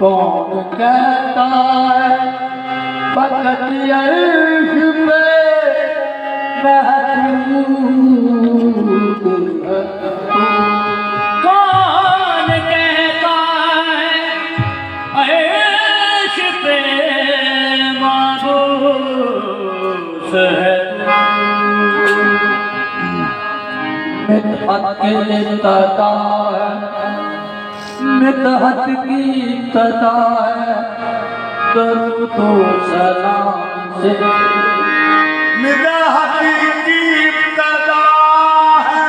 कौन कहता है फकत अर्श पे महबूब मुझसे है मितहत की तदा है, मितहत की तदा है, दरूद व सलाम से मितहत की तदा है,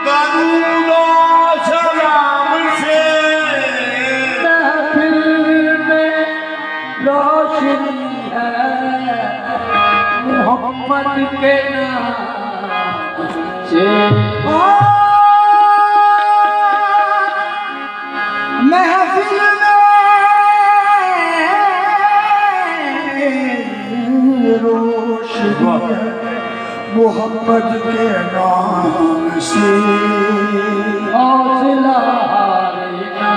दरूद व सलाम से महफिल में रोशनी है मोहम्मद के नाम से। महफिल में रोशनी मोहम्मद के नाम से। हौसला हारना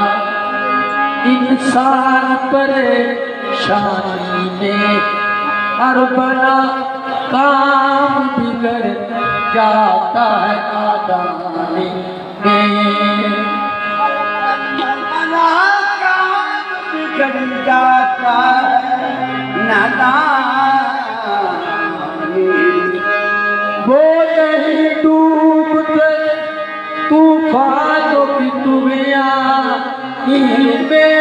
इंसान परेशानी में, हर बड़ा काम बिगड़ जाता है नादानी में। बड़ा काम बिगड़ जाता है नादानी। वो नहीं डूबते तूफानों की दुनिया में,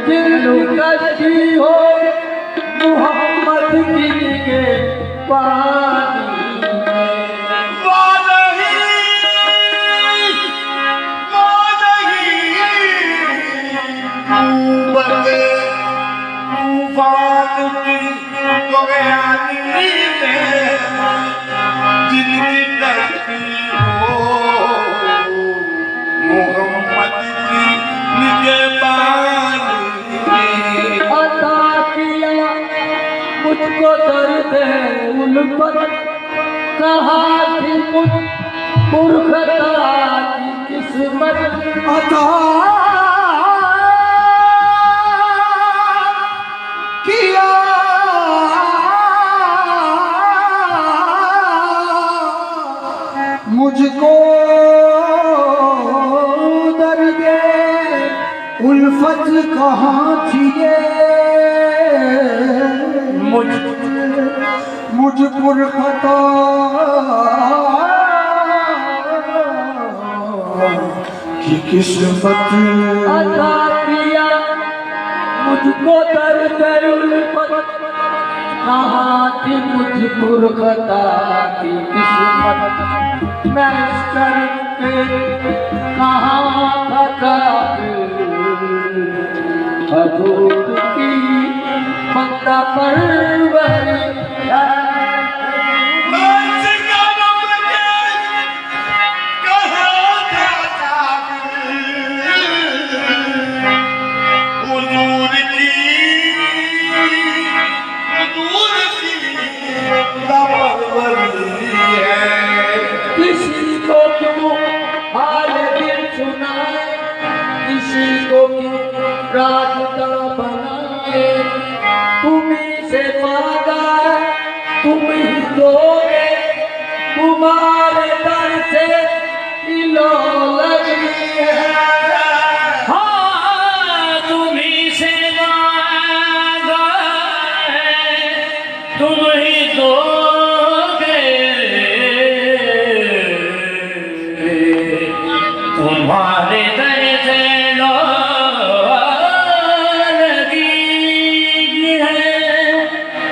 दिल कश्ती हो मोहम्मद की के पानी में। अता किया मुझको दर्द उल्फत, कहा थी मुझ पुरखता की किस्मत। अता किया मुझको दर्द उल्फत कहाँ थी ये मुझ पुरखता की किस्मत। अता किया मुझको दर्द उल्फत, कहाँ थी मुझ पुरखता की किस्मत। मैं इस करके कहाँ था काबिल, हजूर की बंदा परवरी किसी को क्यों हाल दिल सुनाए, किसी को क्यों रास्ता बनाए। तुम्ही से मांगा तुम ही दोगे, तुम्हारे दर से दिलो लगी है। हाँ तुम्ही से मांगा तुम ही दोगे, तुम्हारे दर से लगी है।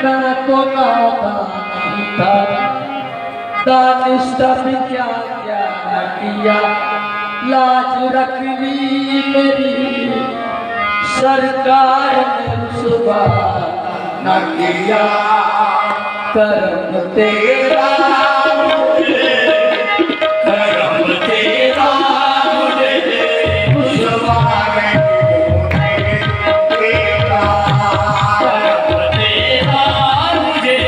मैं तो नादान था, दानिश्ता भी क्या क्या किया, लाज रख ली मेरी सरकार ने रुसवा न किया। करम तेरा मुझे, करम तेरा मुझे रुसवा नहीं देगा। करम तेरा मुझे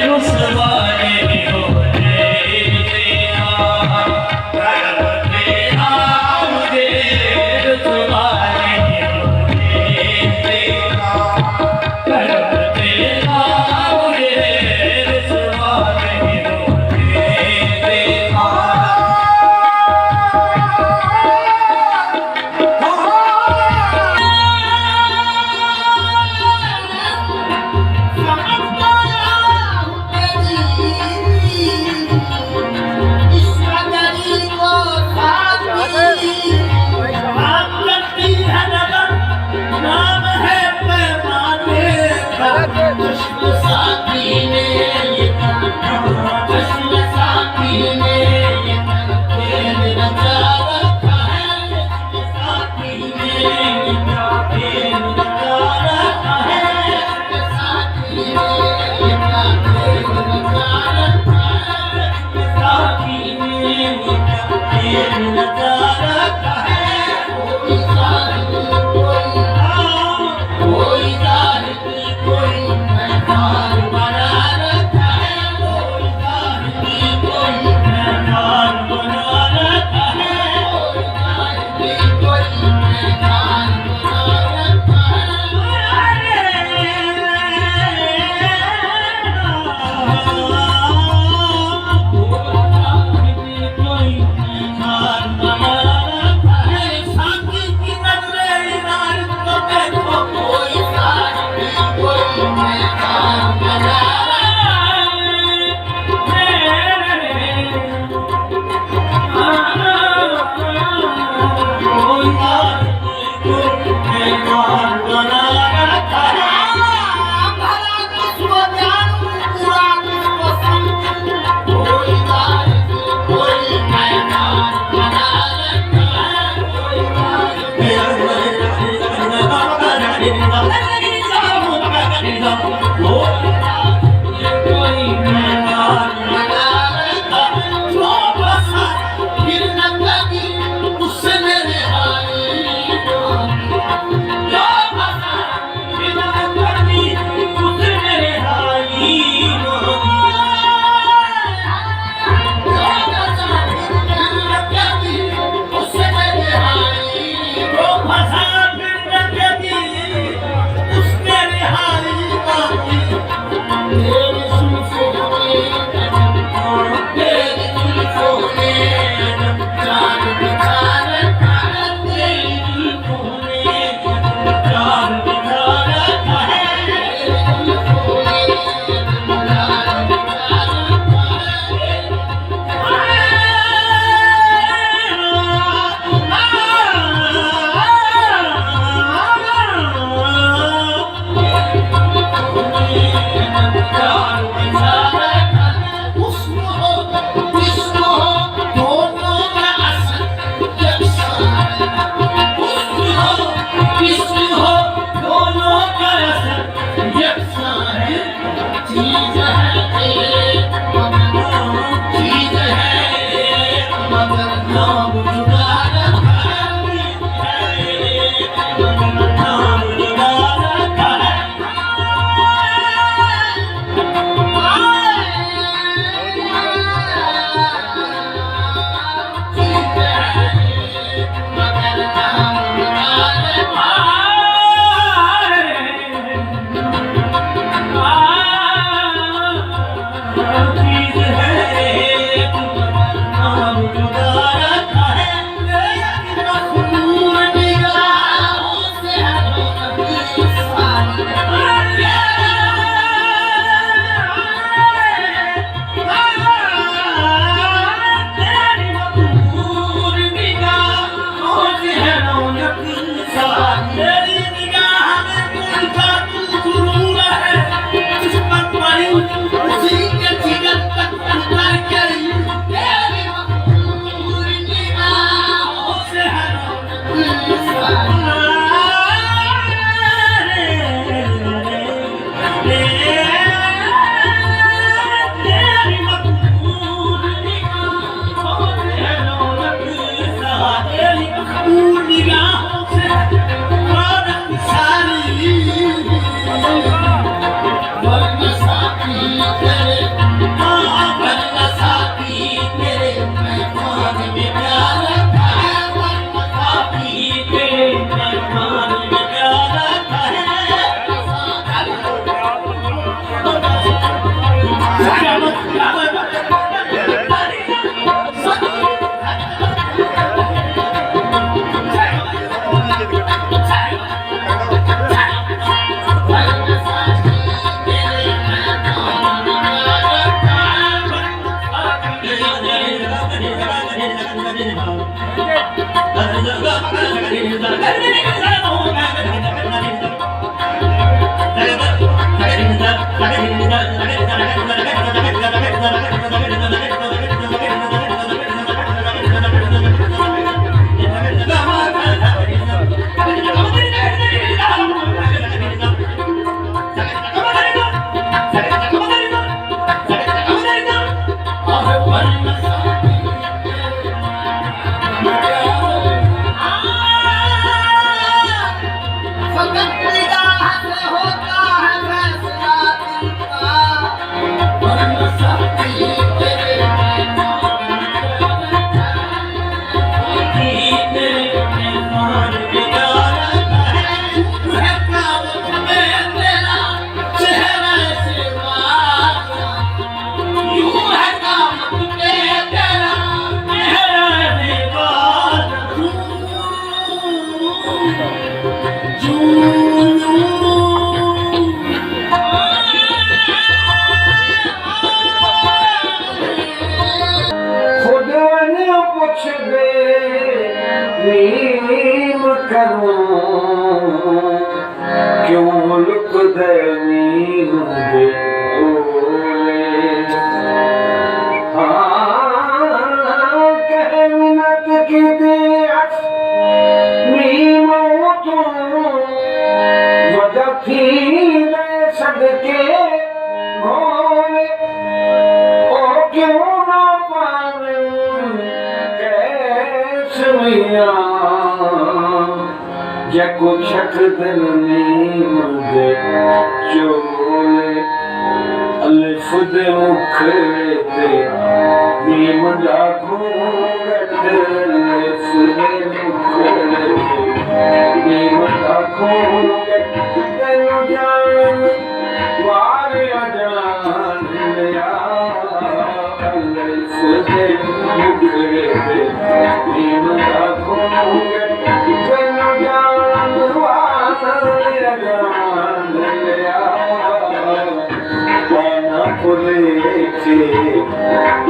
रुसवा नहीं देगा। करम तेरा मुझे रुसवा नहीं देगा। करम तेरा मुझे रुसवा नहीं देगा। जको छक दिल नीम दे चोले अलिफ दे मुखड़े ते नीम दा घूंघट अलिफ दे मुखड़े ते नीम दा घूंघट तेनु जान वारिया जान लिया अलिफ दे मुखड़े ते नीम दा घूंघट तेनु जान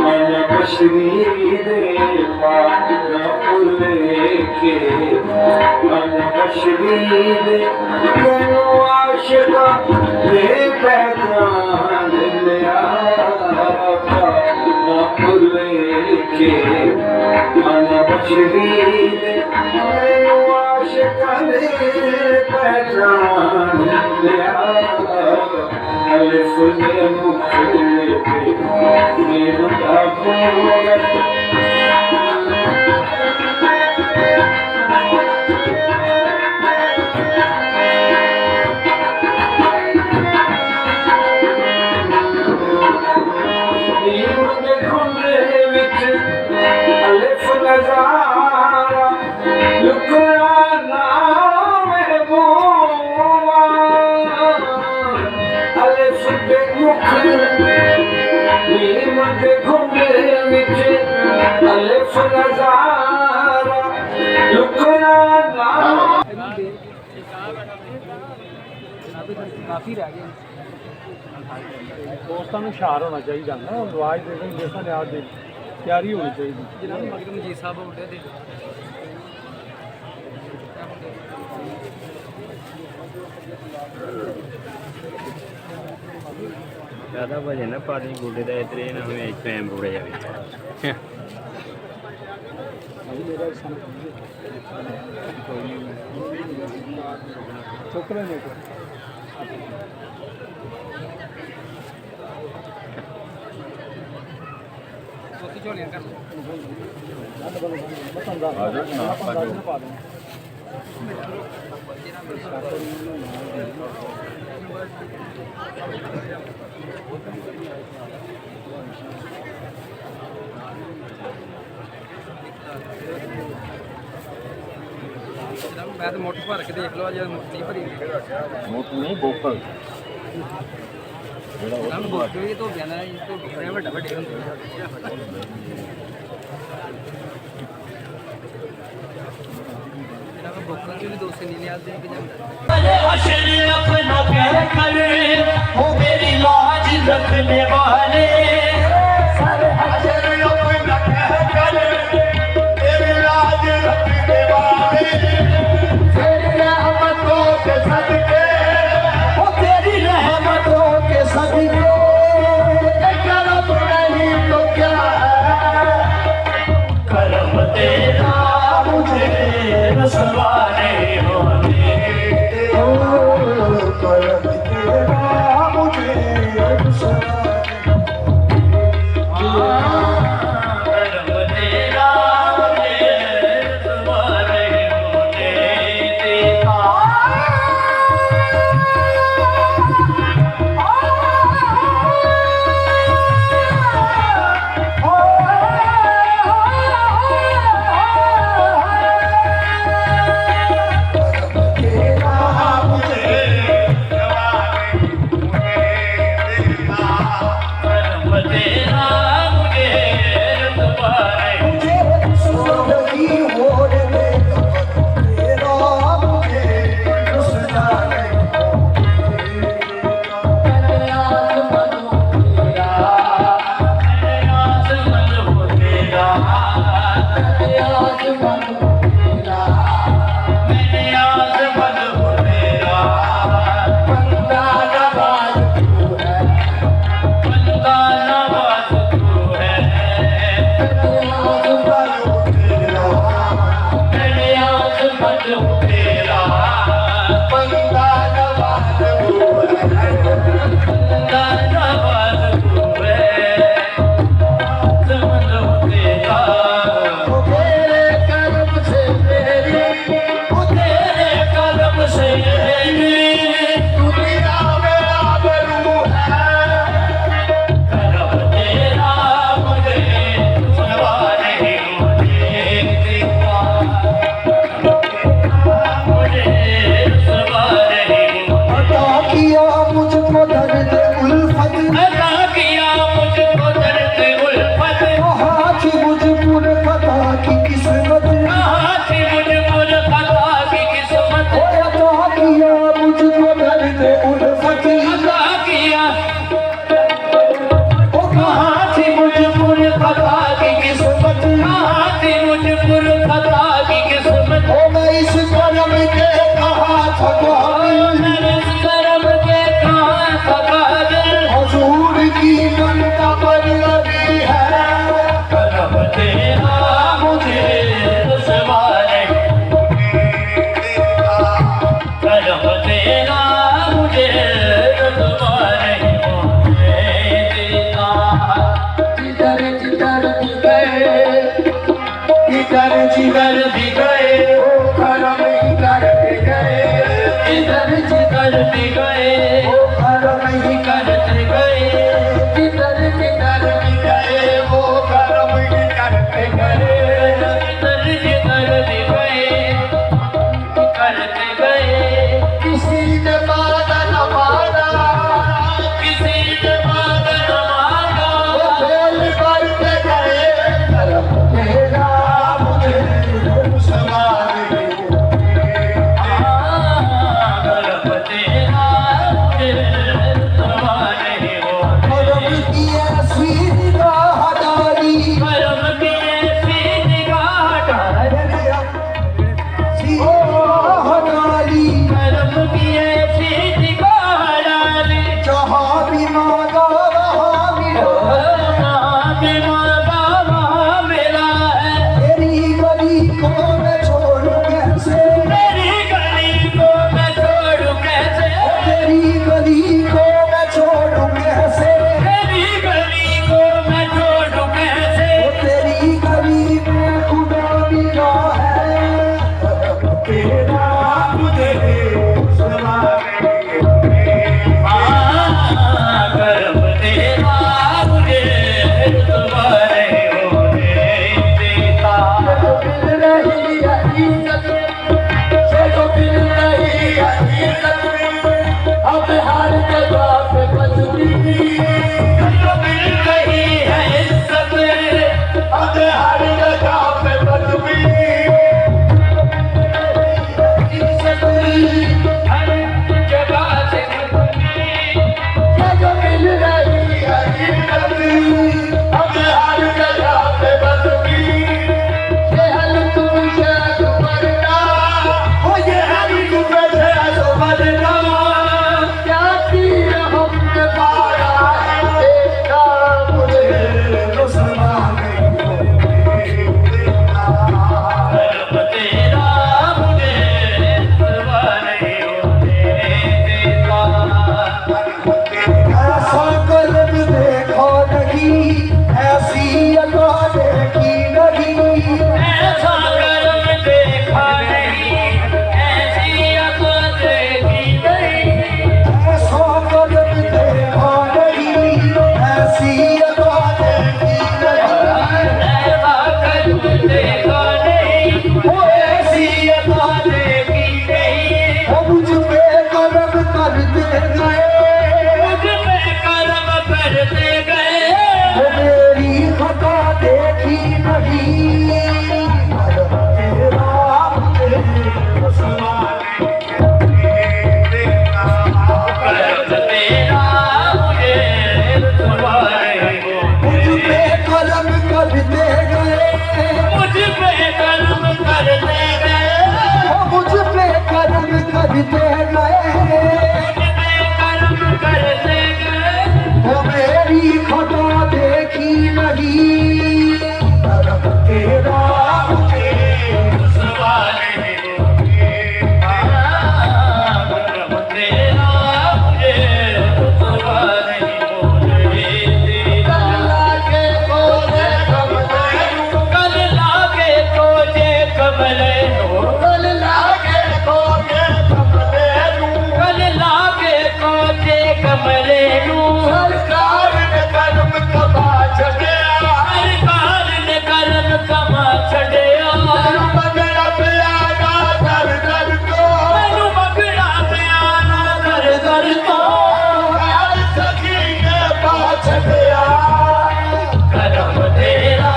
मन बशरी दे पाना के मन बशरी दे कनो आशिका दे पहचान लिया पाना के मन बशरी दे कनो आशिका वाले पहचान लिया अलिफ ने मुखड़े पे नीम का फूल काफ़ी रह गए दोस्तों में हुशार होना चाहिए ना आवाज़ दे दें जैसा लिहाज दे तैयारी होनी चाहिए जनाब मगर मजीद साहब उठे थे ज़्यादा वजन ना पानी गोडे का इतने ना हमें पैम रोड़ा जाए चुक लेने को मैं तो मोटर भर के देख लो आज मोटी भरी मोटर नहीं बोकल बोतल तो बयाना तो बड़े बड़े बड़े होंगे बोतल के भी 200 नीले आज दे के रखने वाले सर हजर अपना कर तेरी लाज रखने वाले तेरी रहमतों के सदके ओ तेरी रहमतों के सदके करम नहीं तो क्या करम तेरा मुझे रसवा नहीं होने ओ करम कमले नू सरकार ने कर्म कमा छड़िया सरकार ने कर्म कमा छड़िया मैनू मंगना पिया ना कर कर को मैनू मंगना पिया ना कर कर को हर सखी ने पा छड़िया करम तेरा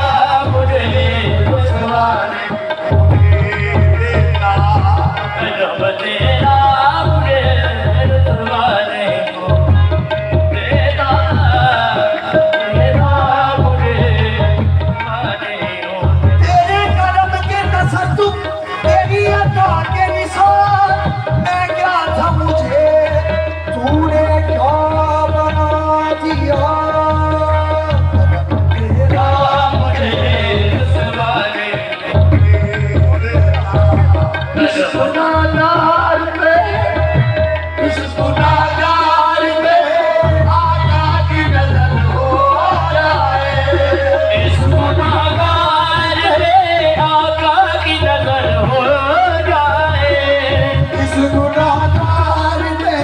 मुझे दुश्वारे करम तेरा मुझे दुश्वारे को तेरा तेरा मुझे दुश्वारे को तेरे कदम के तसद्दुक तेरी अता के निशान मैं क्या था मुझे तूने क्या बना दिया तेरा मुझे दुश्वारे इस गुनाहगार पे इस गुनाहगार पे आका की नजर हो जाए इस गुनाहगार पे आका की नजर हो जाए इस गुनाहगार पे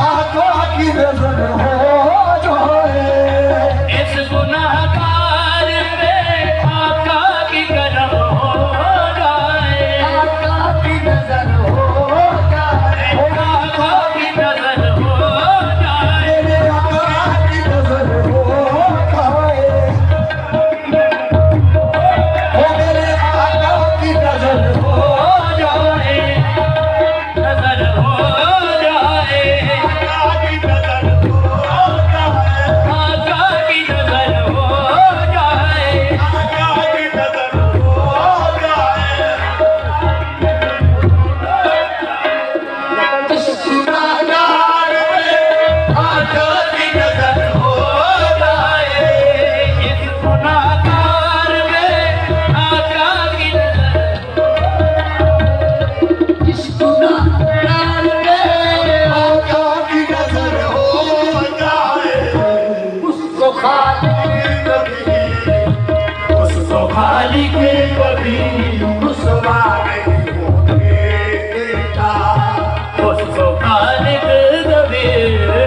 आका की नजर हो जाए इस गुनाहगार पे आका की करम हो जाए आका की नजर हो जाए आका की नजर हो जाए मेरे आका की नजर हो जाए ओ मेरे आका की नजर हो हो जाए नजर हो जाए आका की नजर हो जाए आका की नजर हो जाए आका की नजर हो जाए इस गुनाहगार पे आका की नजर हो जाए इस गुनाहगार पे आका की नजर इस गुनाहगार पे आका की नजर हो जाए उसको खालिक कभी रुसवा नहीं देता उसको खालिक कभी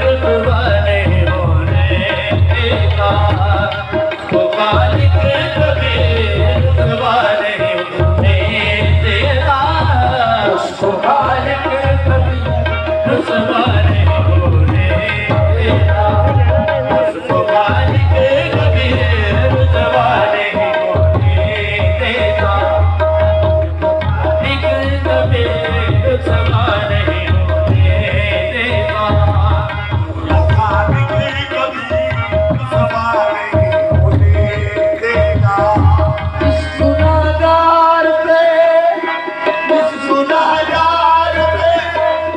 रुसवा नहीं होने देता उसको खालिक कभी रुसवा नहीं होने देता उसको खालिक कभी रुसवा नहीं होने देता उसको खालिक कभी रुसवा नहीं होने देता खालिक कभी रुसवा नहीं होने देता इस गुनाहगार पे इस गुनाहगार पे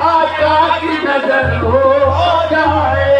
आका की नजर हो जाए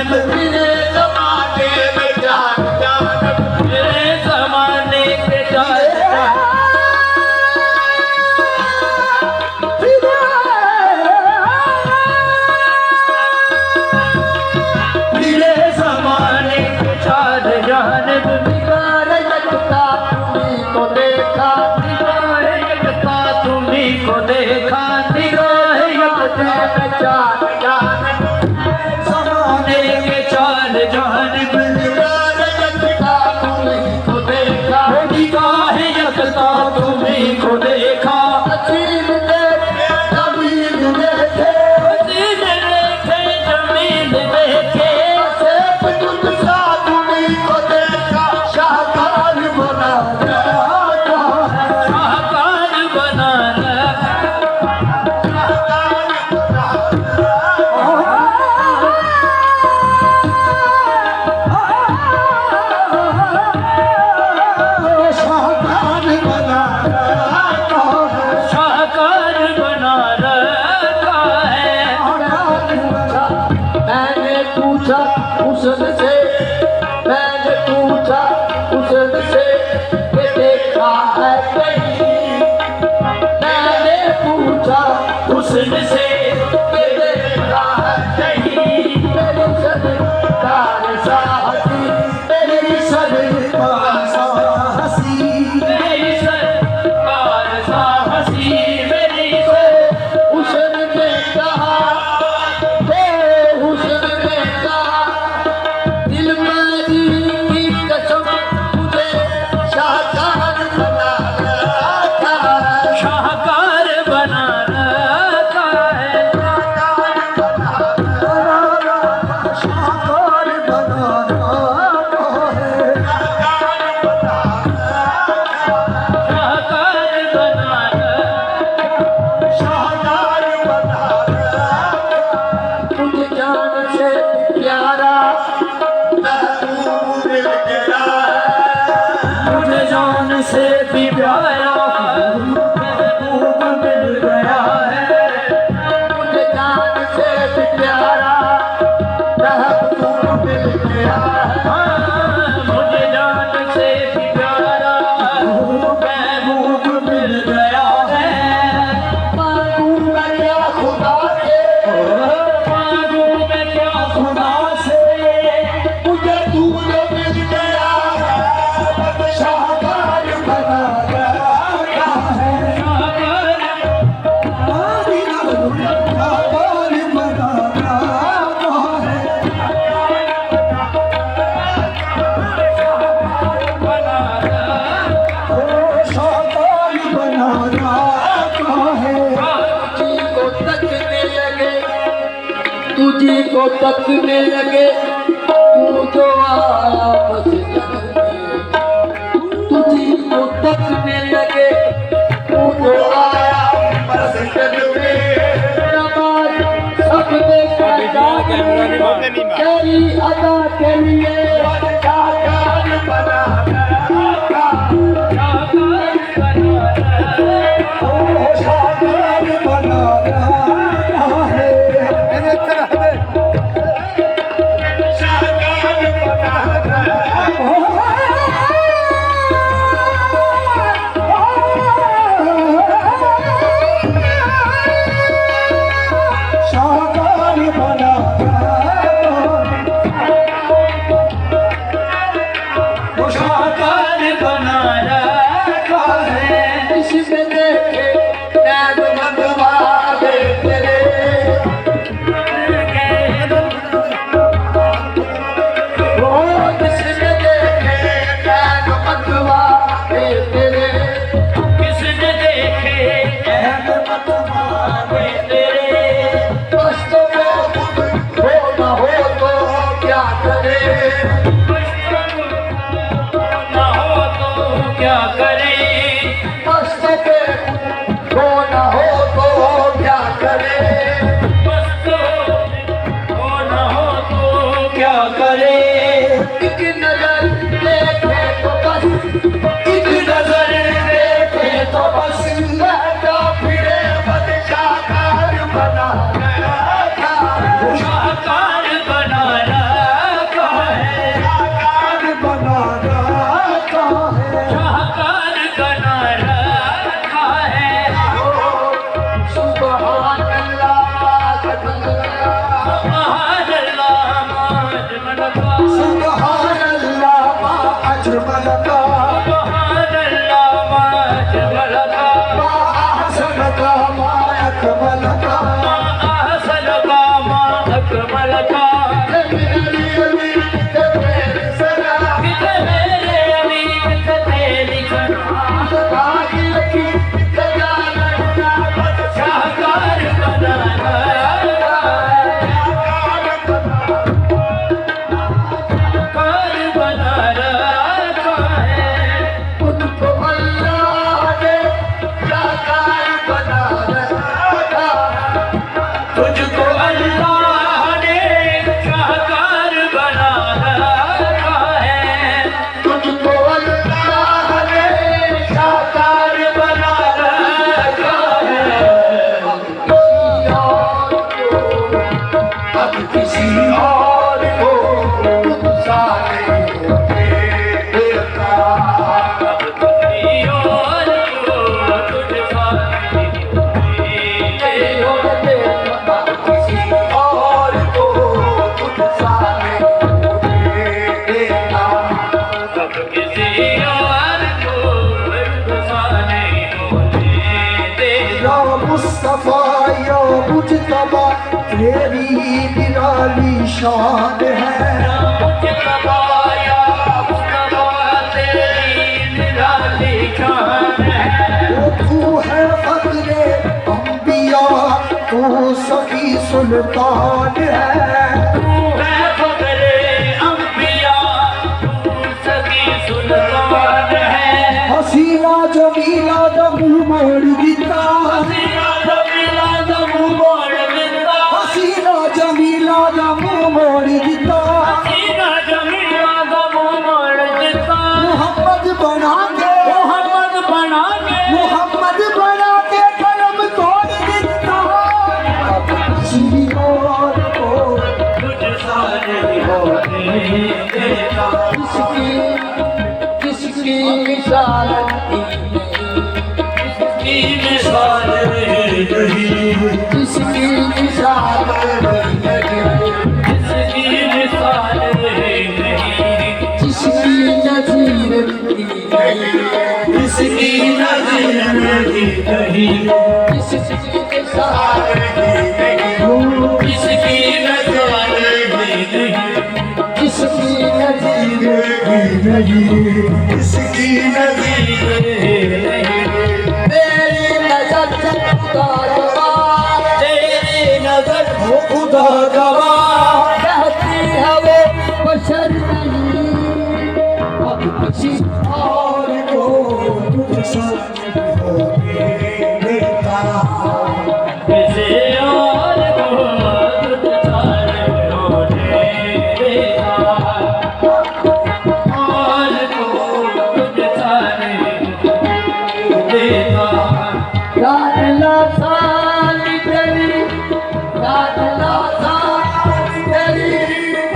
मेरे जमाने में जान जानब मेरे जमाने के जान मेरे जमाने के चार जानब निगाह यकता तुम्हीं को देखा निगाह यकता तुम्हीं को देखा निगाह यकता में चार जानब जमाने के चार जानब निगाह यकता तुम्हीं को देखा निगाह यकता तुम्हीं को देखा अजीब देखे जमीन देखे अजीब देखे जमीन देखे सिर्फ तुझसा तुम्हीं को देखा शाहकार बना शाहकार बनाना शाहकार बना रखा है मैंने पूछा उससे मैंने पूछा उससे कि देखा है कहीं मैंने पूछा उससे कि देखा है कहीं मेरी सरकार साहसी मेरी सरकार साहसी मेरी सरकार साहसी मेरी हुस्न ने कहा हुस्न ने कहा दिल मेरी की कसम मुझे शाहकार बना रखा है शाहकार बना रखा है शाहकार बना तुझे जान से प्यारा महबूब मिल गया मुझे जान से भी प्यारा महबूब मिल गया है मुझे जान से भी प्यारा महबूब मिल गया है मुझे जान से भी प्यारा महबूब मिल गया है मांगू मैं क्या खुदा से मांगू मैं क्या खुदा से मुझे तू जो मिल गया है शाहकार बना रखा है शाहकार बना तुझी को तकने लगे तू जो आया मस्जिद में तुझी को तकने लगे तू जो आया मस्जिद में नमाज सबने पढ़ा तेरी अदा के लिए शाहकार बना रखा शाहकार बना रखा है शाहकार बना रखा है इसमें देखे नैन मनवा दे तेरे वो इसमें देखे नैन मनवा दे तेरे किसने देखे नैन मनवा दे तेरे मस्त में हो न हो तो क्या करे क्या करे मस्त पे हो न हो तो क्या करे मस्त हो न हो तो क्या करे एक नजर देखे तो बस एक नजर देखे तो बस लगा फिरे बद शाहकार बना रखा शाहकार बना रखा अजमल का सुभान अल्लाह मा अजमल का सुभान अल्लाह मा अजमल का मा अहसन का मा अकमल का मा अहसन का मा अकमल का कितने मेरे अमीर कितने लिखना शाहकार बनाना कार बना रखा है तुझको अल्लाह ने साकार बना रखा तुझको अल्लाह ने शाहकार बना रखा है तुझको अल्लाह ने साकार बना रखा है अब किसी और को तुझसा नहीं देता अब किसी और को तुझसा नहीं देता किसी और को तुझसा नहीं देता अब किसी और को तुझसा नहीं होने देता या मुस्तफा या मुजतबा तेरी निराली शान है मुझे कबाया मुस्तफा तेरी निराली शान है तू है फख्रे अंबिया तू सखी सुल्तान है तू है फख्रे अंबिया तू सखी सुल्तान है हसीना जमीला दमू मोड़ दिता हसीना जमीला दमू मोड़ देता हसीना जमीला दमू मोड़ दिता हसीना जमीला दमू मोड़ देता मोहम्मद बना के मोहम्मद बना के कलम तोड़ दिता किसी और को तुझसा नहीं होने देता किसकी मिसाल की मिसाल नहीं किसकी मिसाल इसकी मिसाल नहीं जिसकी नजीर इसकी नज़र नहीं किसकी मिसाल इसकी नज़र नहीं किसकी नजीर किसकी नजीर मेरी नजर से खुदा गवा तेरी नज़र हो खुदा गवा कहती है वो बशर नहीं अब किसी और को तुझसा नहीं होने देता किसी और को तुझसा नहीं होने देता और को तुझसा नहीं देता गाना साली तेरी गाना साली तेरी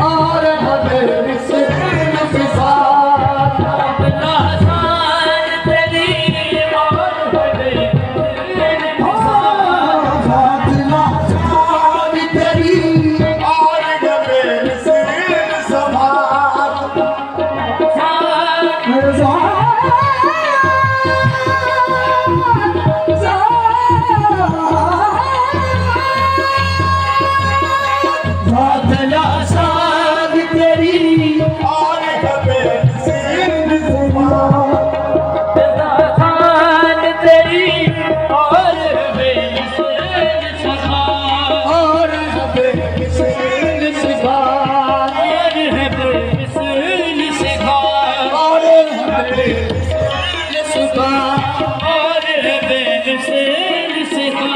और हमें सिफात लासान तेरी और बड़ी गाना साली तेरी और हमें सिफात लासान तेरी और मेरी सखा और है बेमिसाल सिखा और है बेमिसाल सिखा और है बेमिसाल सिखा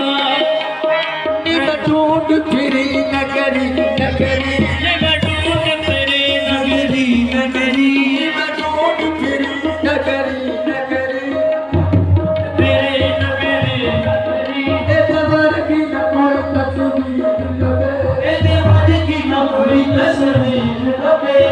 ढूंढ फिरी नगरी नगरी मडूर तेरी नगरी नगरी ढूंढ फिरी नगरी नगरी तेरी नगरी नगरी एतवर की न कोई तस्वीर लगे तेरे मन की न कोई तस्वीर लगे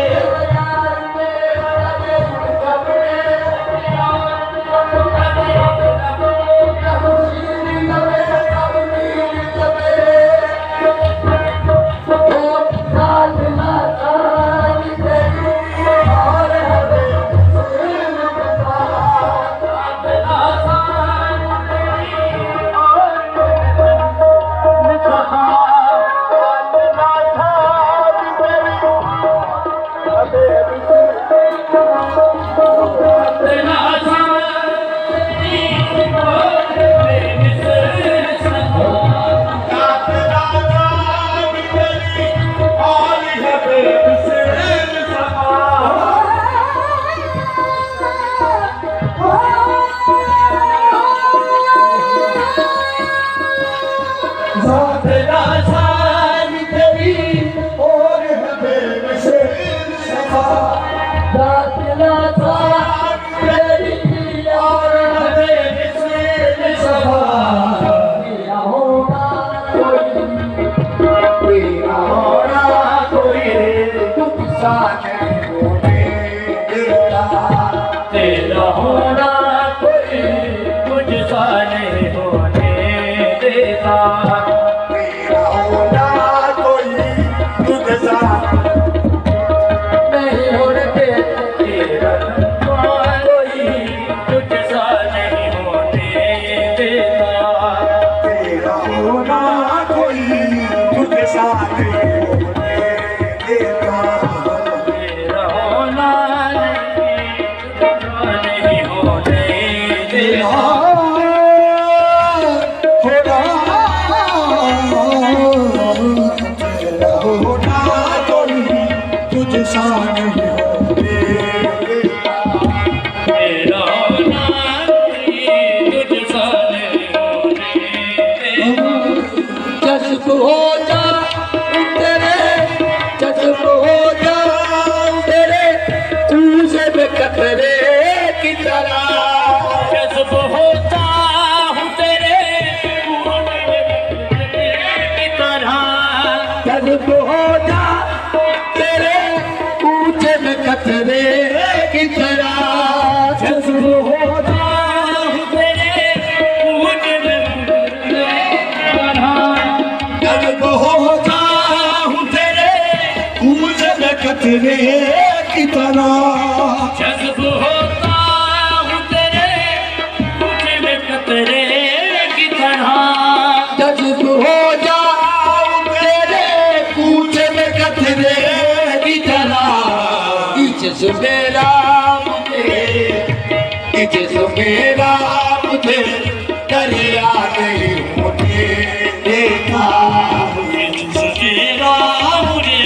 वफा दाखिला था तेरी और हमें सफा तेरा होना कोई तुझसा नहीं होने देता तेरा होना कोई मुझसा नहीं होने देता तेरा होना कोई तुझसा नहीं होने देता तेरा कोई मुझसा नहीं होने देता तेरा होना कोई तुझसा नहीं होने देता तेरा होना नहीं होने देता तुझसा नहीं होने देता तेरा होना तुझसा नहीं होने देता जज्ब हो जा तेरे जज्ब हो जा तेरे तुझे में कतरे की तरह जज्ब होता हूँ तेरे की तरह जज्ब हो जा तेरे ऊंचे में कतरे की तरह जज्ब हो जा तेरे ऊँचे में जब हो जाऊं तेरे कूच में कतरे की तरह जज्ब होता हूँ तेरे ऊँचे में कतरे की तरह जज्ब हो जा तेरे कूच में कतरे की तरह इज्जत मेरा मुझे दरिया नहीं होने देता तेरा मुझे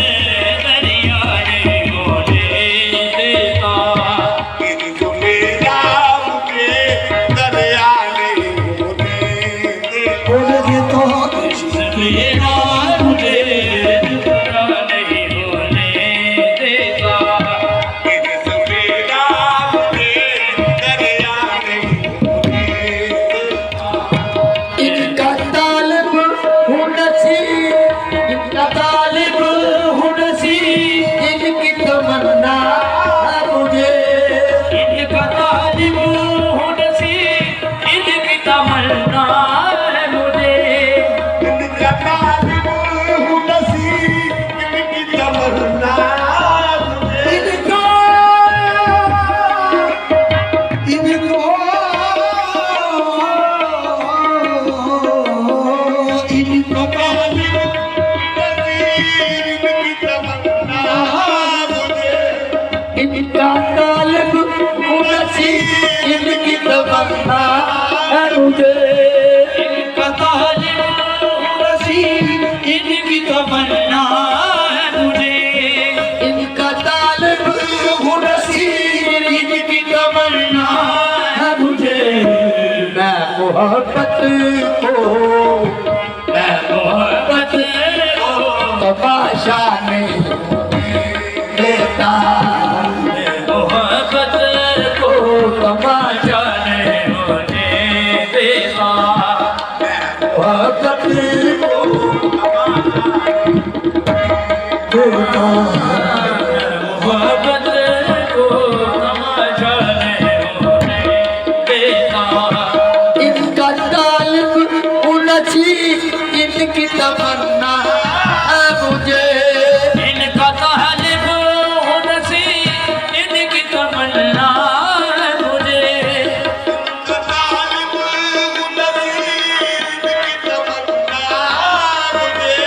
दरिया नहीं होने देता इनको मेरा मुझे दरिया नहीं होने देता बोले तो तेरा मुझे दरिया नहीं होने देता इनको मेरा मुझे दरिया नहीं होने देता इनका तालिब हूँ नसीब इनका तालिब हूँ नसीब इनकी तमन्ना है मुझे इनका तालिब हूँ नसीब इनकी तमन्ना है मुझे इनका तालिब हूँ नसीब इनकी तमन्ना मुझे इनको इनको इनको तालिब नसीब इनकी तमन्ना मुझे इनका तालिब हूँ नसीब इनकी तमन्ना है मुझे इनका तालिब हूँ नसीब इनकी तमन्ना है मुझे इनका तालिब हूँ नसीब इनकी तमन्ना है मुझे मैं मोहब्बत को मैं मोहब्बत को तमाशा नहीं देता मोहब्बत को तमाशा नहीं होने देता मोहब्बत को देता मोहब्बत को तमाशा नहीं होने देता इनका तालिब हूँ नसीब इनकी तमन्ना है मुझे इनका तालिब हूँ नसीब इनकी तमन्ना है मुझे तालिब हूँ नसीब इनकी तमन्ना मुझे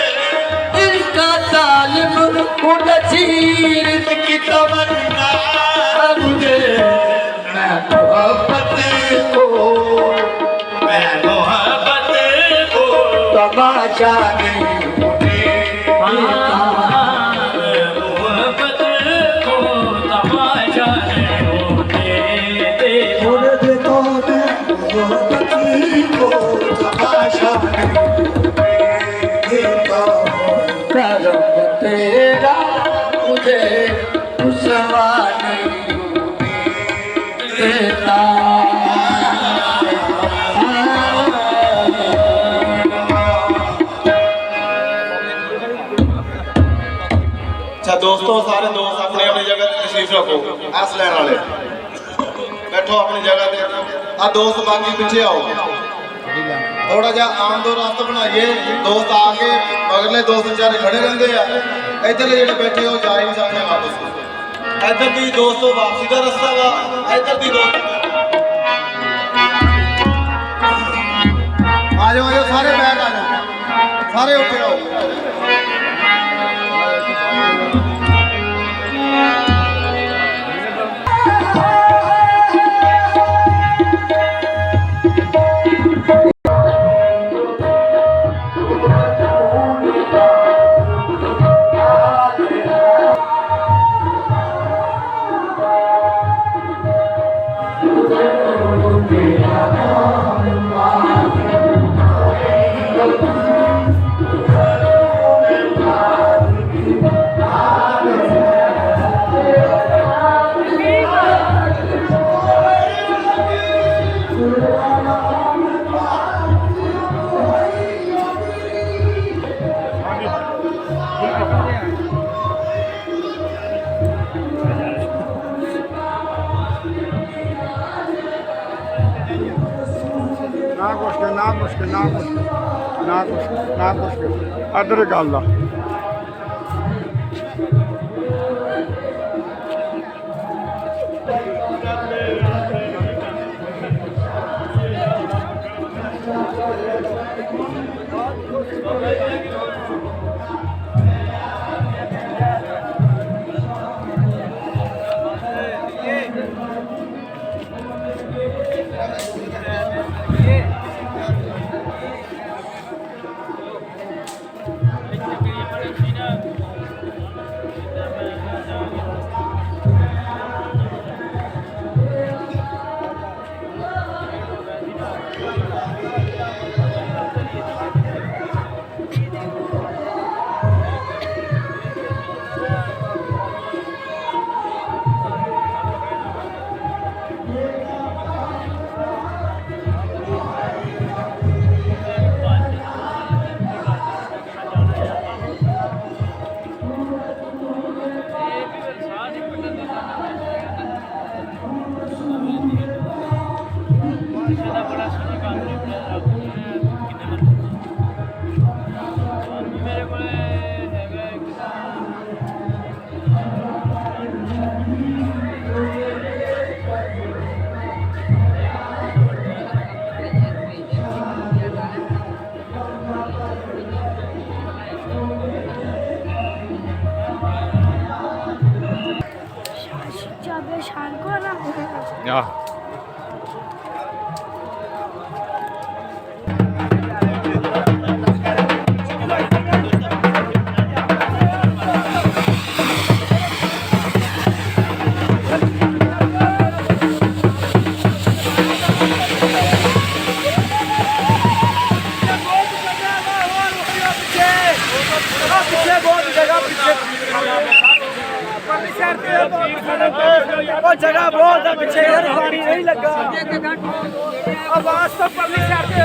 इनका तालिब हूँ नसीब इनकी तमन्ना है मुझे मैं मोहब्बत को मैं मोहब्बत को तमाशा नहीं होने देता मोहब्बत को तमाशा नहीं होने देता बोले देता मैं मोहब्बत को तमाशा नहीं देता करम तेरा मुझे रुसवा नहीं होने देता। अच्छा दोस्तों, सारे दोस्त अपनी अपनी जगह तशरीफ रखो। हंस लैन वाले बैठो अपनी जगह पे। आ दोस्त बाकी पीछे आओ, थोड़ा जा आम दो रास्ता बनाइए। दोस्त आके अगले दोस्त बेचारे खड़े रहते हैं, इधर जो बैठे हो जा ही नहीं सकते वापस। इधर दी दोस्तों वापसी का रास्ता वा, इधर दी दोस्त आ जाओ सारे बैठ आ जाओ, सारे उठे आओ। ना मुश्किल अदर गल आ। Yeah. जगह बहुत है पीछे, पानी नहीं लगा। आवाज तो परली साइड पे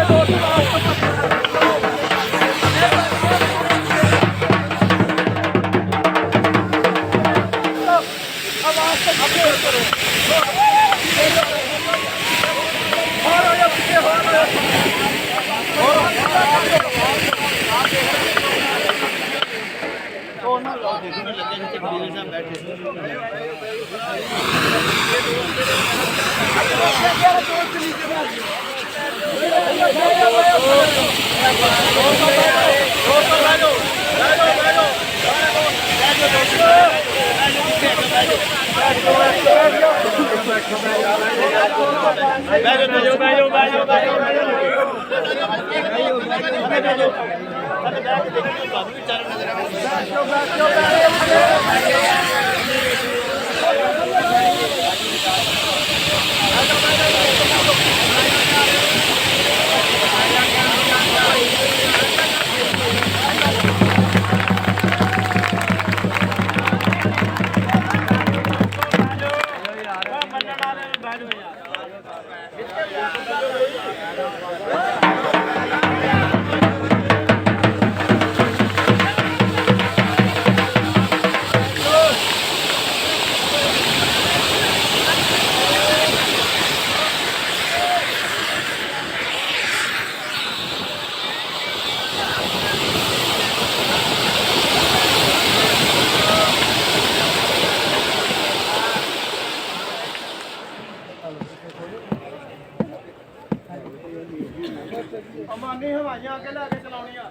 ਕਿੰਨੀ ਹਵਾਈਆਂ ਅੱਗੇ ਲੈ ਕੇ ਚਲਾਉਣੀਆਂ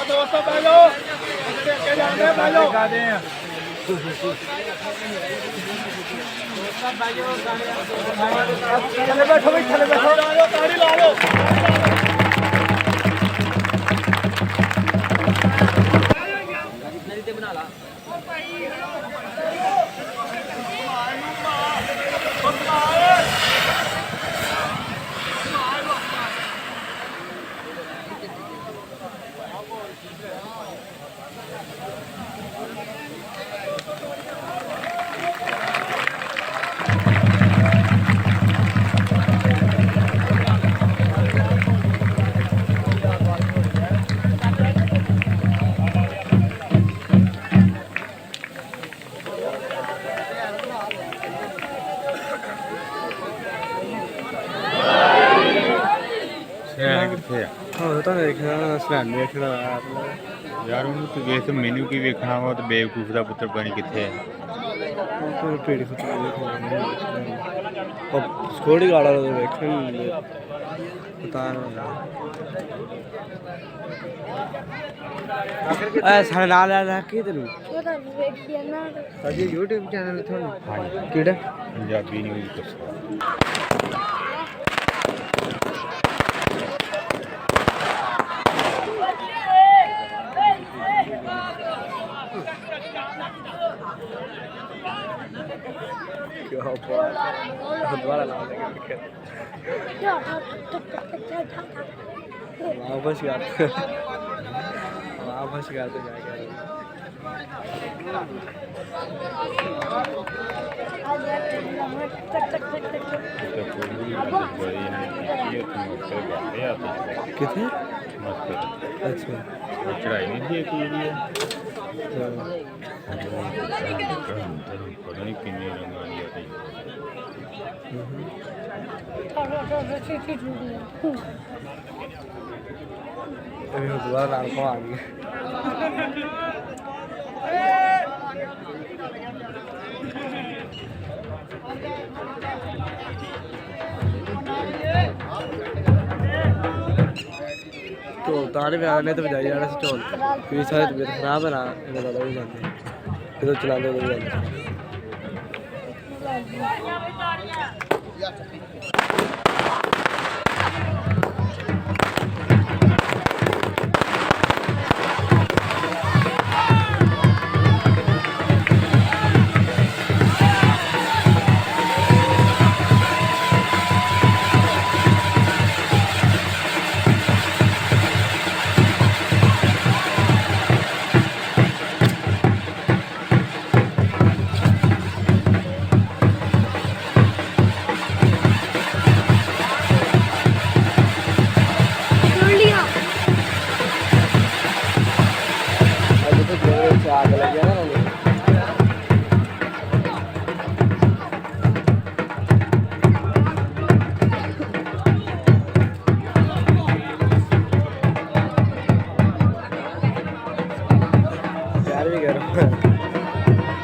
ਦੋਸਤੋ ਬਹਿ ਜਾਓ ਅੱਗੇ ਜਾਂਦੇ ਬਹਿ ਜਾਓ ਥੱਲੇ ਬੈਠੋ ਵੀ ਥੱਲੇ ਬੈਠੋ ਤਾੜੀ ਲਾ ਲਓ ਕਿੱਥੇ ਆ ਹਾਂ ਤਾਂ ਦੇਖਣਾ ਸਲੈਂਡ ਵੇਖਣਾ ਯਾਰ ਉਹਨੂੰ ਤੂੰ ਵੇਖ ਮੈਨੂੰ ਕੀ ਵੇਖਣਾ ਵਾ ਤੇ ਬੇਵਕੂਫ ਦਾ ਪੁੱਤਰ ਪਾਣੀ ਕਿੱਥੇ ਹੈ ਉਹ ਪੇੜ ਖੁੱਚ ਉਹ ਸਕੋੜੀ ਗਾਲਾ ਉਹ ਵੇਖਣ ਪਤਾ ਨਹੀਂ ਸਾਡੇ ਨਾਲ ਆ ਕੀ ਤੈਨੂੰ ਸਾਡੀ YouTube ਚੈਨਲ ਤੁਹਾਨੂੰ ਕਿਹੜਾ ਪੰਜਾਬੀ ਨਿਊਜ਼ ਦੱਸੋ दोबारा ला देंगे वापस गाते कितने अच्छा चढ़ाई नहीं थी की पता नहीं किन्ने रंग वाली आती अभी दोबारा लाल को आ गई ढोल ताने में आने तो बजाई जाना से ढोल क्योंकि सारी तबीयत खराब है ना इन्हें ज़्यादा भी जाते हैं फिर तो चला दो जाते आग लग गया ना